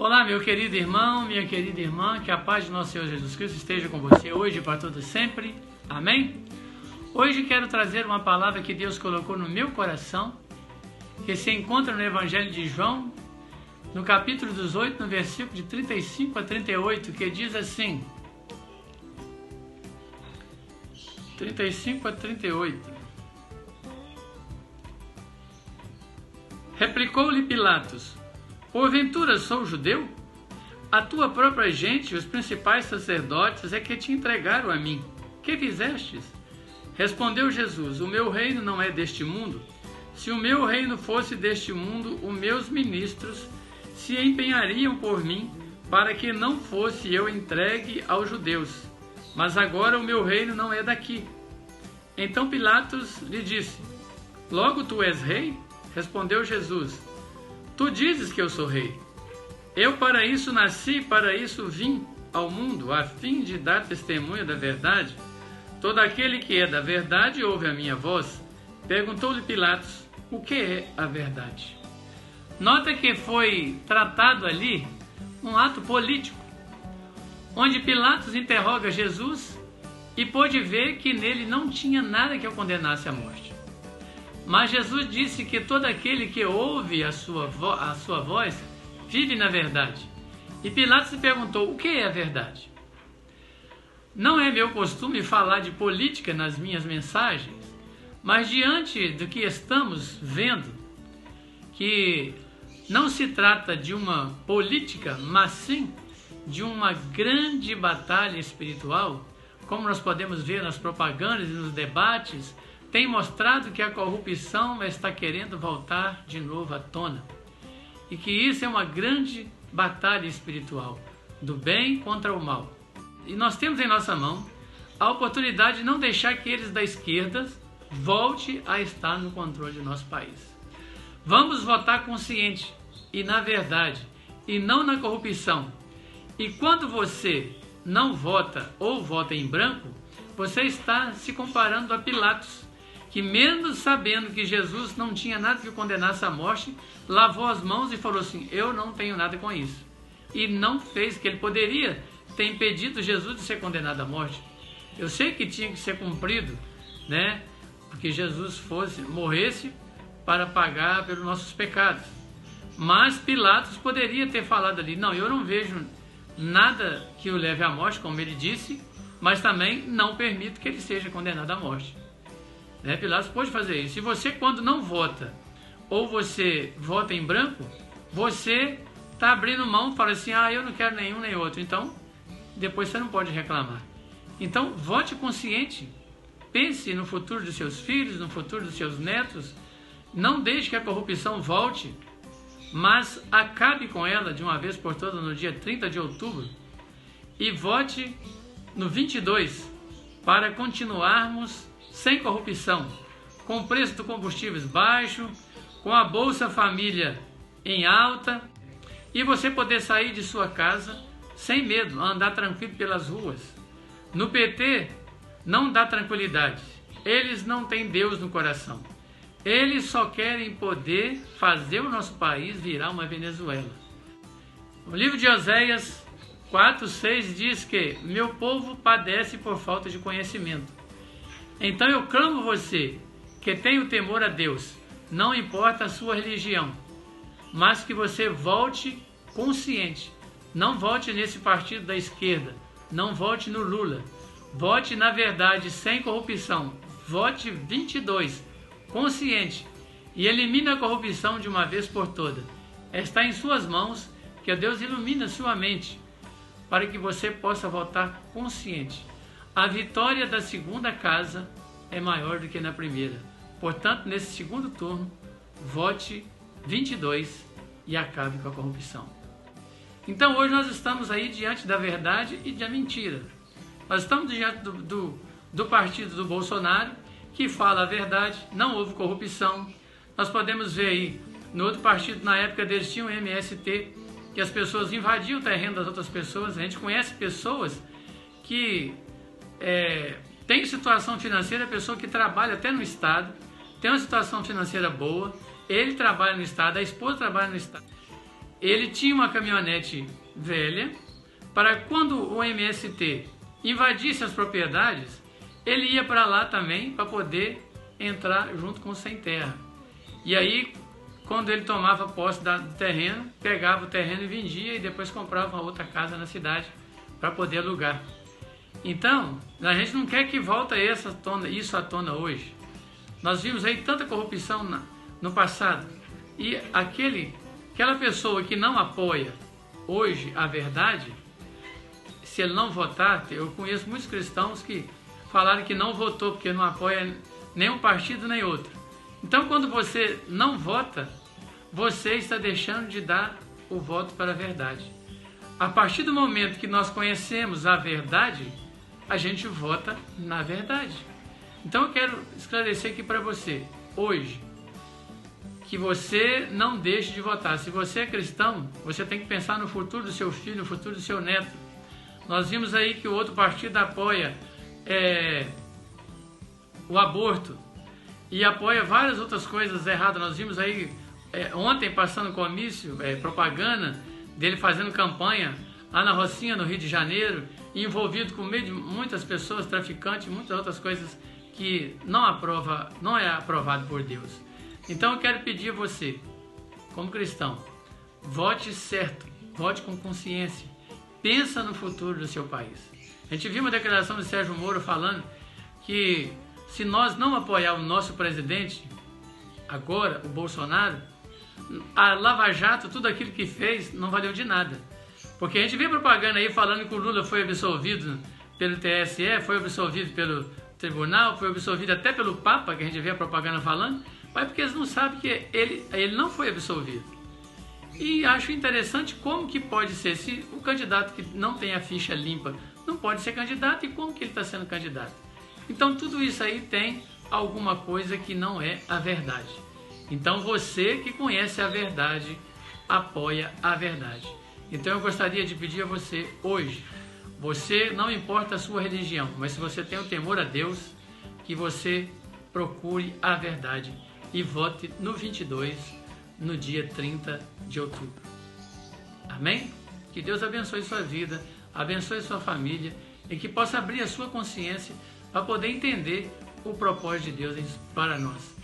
Olá, meu querido irmão, minha querida irmã, que a paz de nosso Senhor Jesus Cristo esteja com você hoje e para todos sempre. Amém? Hoje quero trazer uma palavra que Deus colocou no meu coração, que se encontra no Evangelho de João, no capítulo 18, no versículo de 35 a 38, que diz assim: 35 a 38. Replicou-lhe Pilatos: porventura sou judeu? A tua própria gente e os principais sacerdotes é que te entregaram a mim. Que fizestes? Respondeu Jesus: o meu reino não é deste mundo. Se o meu reino fosse deste mundo, os meus ministros se empenhariam por mim, para que não fosse eu entregue aos judeus. Mas agora o meu reino não é daqui. Então Pilatos lhe disse: logo tu és rei? Respondeu Jesus: tu dizes que eu sou rei. Eu para isso nasci, para isso vim ao mundo, a fim de dar testemunho da verdade. Todo aquele que é da verdade ouve a minha voz. Perguntou-lhe Pilatos: o que é a verdade? Nota que foi tratado ali um ato político, onde Pilatos interroga Jesus e pôde ver que nele não tinha nada que o condenasse à morte. Mas Jesus disse que todo aquele que ouve a sua voz vive na verdade. E Pilatos se perguntou: o que é a verdade? Não é meu costume falar de política nas minhas mensagens, mas diante do que estamos vendo, que não se trata de uma política, mas sim de uma grande batalha espiritual, como nós podemos ver nas propagandas e nos debates, tem mostrado que a corrupção está querendo voltar de novo à tona. E que isso é uma grande batalha espiritual, do bem contra o mal. E nós temos em nossa mão a oportunidade de não deixar que eles da esquerda volte a estar no controle do nosso país. Vamos votar consciente e na verdade, e não na corrupção. E quando você não vota ou vota em branco, você está se comparando a Pilatos, que mesmo sabendo que Jesus não tinha nada que o condenasse à morte, lavou as mãos e falou assim: eu não tenho nada com isso. E não fez, que ele poderia ter impedido Jesus de ser condenado à morte. Eu sei que tinha que ser cumprido, né? Porque Jesus morresse para pagar pelos nossos pecados. Mas Pilatos poderia ter falado ali: não, eu não vejo nada que o leve à morte, como ele disse, mas também não permito que ele seja condenado à morte. Pilatos pode fazer isso. E você, quando não vota, ou você vota em branco, você está abrindo mão e fala assim: eu não quero nenhum nem outro. Então, depois você não pode reclamar. Então, vote consciente. Pense no futuro dos seus filhos, no futuro dos seus netos. Não deixe que a corrupção volte, mas acabe com ela de uma vez por todas no dia 30 de outubro. E vote no 22 para continuarmos sem corrupção, com o preço do combustível baixo, com a Bolsa Família em alta, e você poder sair de sua casa sem medo, andar tranquilo pelas ruas. No PT não dá tranquilidade, eles não têm Deus no coração, eles só querem poder fazer o nosso país virar uma Venezuela. O livro de Oséias 4:6 diz que meu povo padece por falta de conhecimento. Então eu clamo você, que tem o temor a Deus, não importa a sua religião, mas que você volte consciente. Não vote nesse partido da esquerda, não vote no Lula, vote na verdade, sem corrupção. Vote 22, consciente, e elimine a corrupção de uma vez por todas. Está em suas mãos, que Deus ilumine a sua mente, para que você possa votar consciente. A vitória da segunda casa é maior do que na primeira. Portanto, nesse segundo turno, vote 22 e acabe com a corrupção. Então, hoje nós estamos aí diante da verdade e da mentira. Nós estamos diante do partido do Bolsonaro, que fala a verdade, não houve corrupção. Nós podemos ver aí, no outro partido, na época deles tinha o MST, que as pessoas invadiam o terreno das outras pessoas. A gente conhece pessoas que tem situação financeira, pessoa que trabalha até no Estado, tem uma situação financeira boa, ele trabalha no Estado, a esposa trabalha no Estado. ele tinha uma caminhonete velha para quando o MST invadisse as propriedades, ele ia para lá também para poder entrar junto com o sem terra. E aí, quando ele tomava posse do terreno, pegava o terreno e vendia e depois comprava uma outra casa na cidade para poder alugar. Então, a gente não quer que volte isso à tona hoje. Nós vimos aí tanta corrupção no passado. E aquela pessoa que não apoia hoje a verdade, se ele não votar, eu conheço muitos cristãos que falaram que não votou porque não apoia nenhum partido nem outro. Então, quando você não vota, você está deixando de dar o voto para a verdade. A partir do momento que nós conhecemos a verdade, a gente vota na verdade. Então, eu quero esclarecer aqui para você, hoje, que você não deixe de votar. Se você é cristão, você tem que pensar no futuro do seu filho, no futuro do seu neto. Nós vimos aí que o outro partido apoia o aborto e apoia várias outras coisas erradas. Nós vimos aí ontem passando comício, propaganda dele fazendo campanha lá na Rocinha, no Rio de Janeiro, envolvido com meio de muitas pessoas, traficantes, muitas outras coisas que não é aprovado por Deus. Então eu quero pedir a você, como cristão, vote certo, vote com consciência, pensa no futuro do seu país. A gente viu uma declaração de Sérgio Moro falando que se nós não apoiar o nosso presidente, agora, o Bolsonaro, a Lava Jato, tudo aquilo que fez, não valeu de nada. Porque a gente vê propaganda aí falando que o Lula foi absolvido pelo TSE, foi absolvido pelo tribunal, foi absolvido até pelo Papa, que a gente vê a propaganda falando, mas porque eles não sabem que ele não foi absolvido. E acho interessante como que pode ser, se o candidato que não tem a ficha limpa não pode ser candidato, e como que ele está sendo candidato. Então tudo isso aí tem alguma coisa que não é a verdade. Então você que conhece a verdade, apoia a verdade. Então eu gostaria de pedir a você hoje, você não importa a sua religião, mas se você tem o temor a Deus, que você procure a verdade e vote no 22, no dia 30 de outubro. Amém? Que Deus abençoe sua vida, abençoe sua família e que possa abrir a sua consciência para poder entender o propósito de Deus para nós.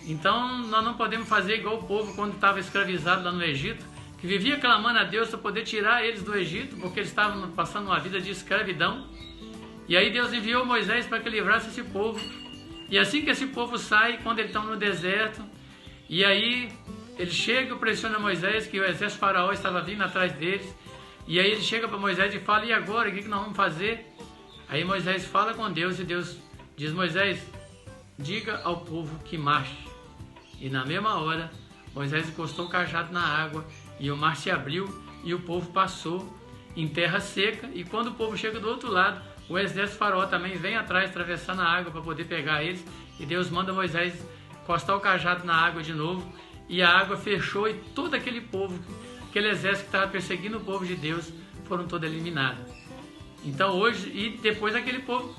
Então nós não podemos fazer igual o povo quando estava escravizado lá no Egito, que vivia clamando a Deus para poder tirar eles do Egito, porque eles estavam passando uma vida de escravidão. E aí Deus enviou Moisés para que livrasse esse povo. E assim que esse povo sai, quando eles estão no deserto, e aí ele chega e pressiona Moisés, que o exército faraó estava vindo atrás deles. E aí ele chega para Moisés e fala, e agora, o que nós vamos fazer? Aí Moisés fala com Deus e Deus diz, Moisés, diga ao povo que marche. E na mesma hora, Moisés encostou o cajado na água e o mar se abriu e o povo passou em terra seca. E quando o povo chega do outro lado, o exército faraó também vem atrás, atravessando a água para poder pegar eles. E Deus manda Moisés encostar o cajado na água de novo. E a água fechou e todo aquele povo, aquele exército que estava perseguindo o povo de Deus, foram todos eliminados. Então hoje, e depois aquele povo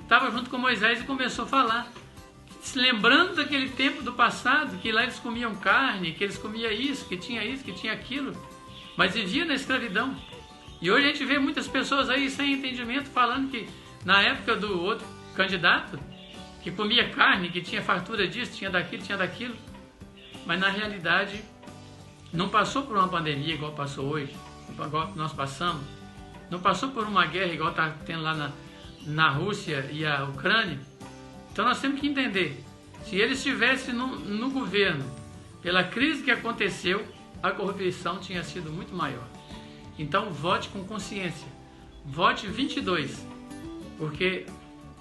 estava junto com Moisés e começou a falar, se lembrando daquele tempo do passado, que lá eles comiam carne, que eles comiam isso, que tinha aquilo, mas viviam na escravidão. E hoje a gente vê muitas pessoas aí sem entendimento falando que na época do outro candidato, que comia carne, que tinha fartura disso, tinha daquilo, mas na realidade não passou por uma pandemia igual passou hoje, igual nós passamos, não passou por uma guerra igual está tendo lá na Rússia e a Ucrânia. Então nós temos que entender, se ele estivesse no governo, pela crise que aconteceu, a corrupção tinha sido muito maior. Então vote com consciência, vote 22, porque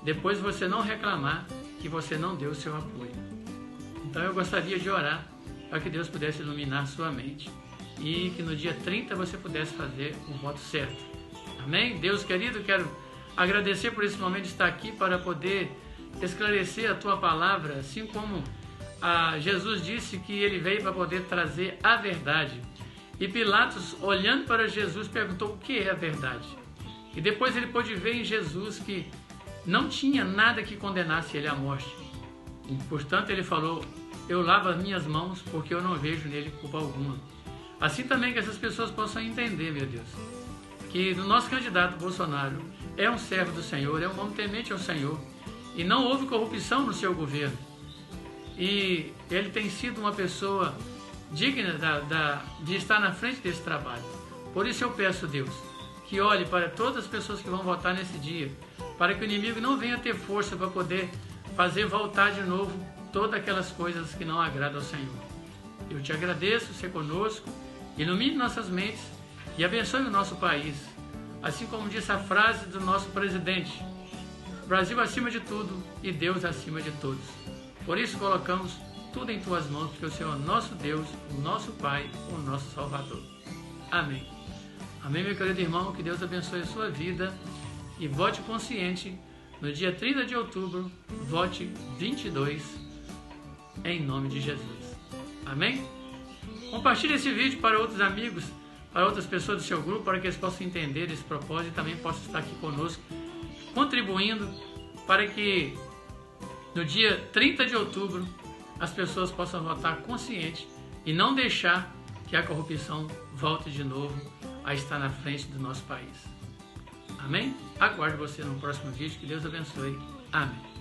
depois você não reclamar que você não deu o seu apoio. Então eu gostaria de orar para que Deus pudesse iluminar sua mente e que no dia 30 você pudesse fazer o voto certo. Amém? Deus querido, quero agradecer por esse momento de estar aqui para poder esclarecer a tua palavra, assim como Jesus disse que ele veio para poder trazer a verdade. E Pilatos, olhando para Jesus, perguntou o que é a verdade. E depois ele pôde ver em Jesus que não tinha nada que condenasse ele à morte. E, portanto, ele falou, eu lavo as minhas mãos porque eu não vejo nele culpa alguma. Assim também que essas pessoas possam entender, meu Deus, que o nosso candidato Bolsonaro é um servo do Senhor, é um homem temente ao Senhor, e não houve corrupção no seu governo. E ele tem sido uma pessoa digna de estar na frente desse trabalho. Por isso eu peço, Deus, que olhe para todas as pessoas que vão votar nesse dia, para que o inimigo não venha ter força para poder fazer voltar de novo todas aquelas coisas que não agradam ao Senhor. Eu te agradeço, ser conosco, ilumine nossas mentes e abençoe o nosso país. Assim como disse a frase do nosso presidente, Brasil acima de tudo e Deus acima de todos. Por isso colocamos tudo em tuas mãos, porque o Senhor é o nosso Deus, o nosso Pai, o nosso Salvador. Amém. Amém, meu querido irmão, que Deus abençoe a sua vida e vote consciente no dia 30 de outubro, vote 22, em nome de Jesus. Amém? Compartilhe esse vídeo para outros amigos, para outras pessoas do seu grupo, para que eles possam entender esse propósito e também possam estar aqui conosco, contribuindo para que no dia 30 de outubro as pessoas possam votar consciente e não deixar que a corrupção volte de novo a estar na frente do nosso país. Amém? Aguardo você no próximo vídeo. Que Deus abençoe. Amém.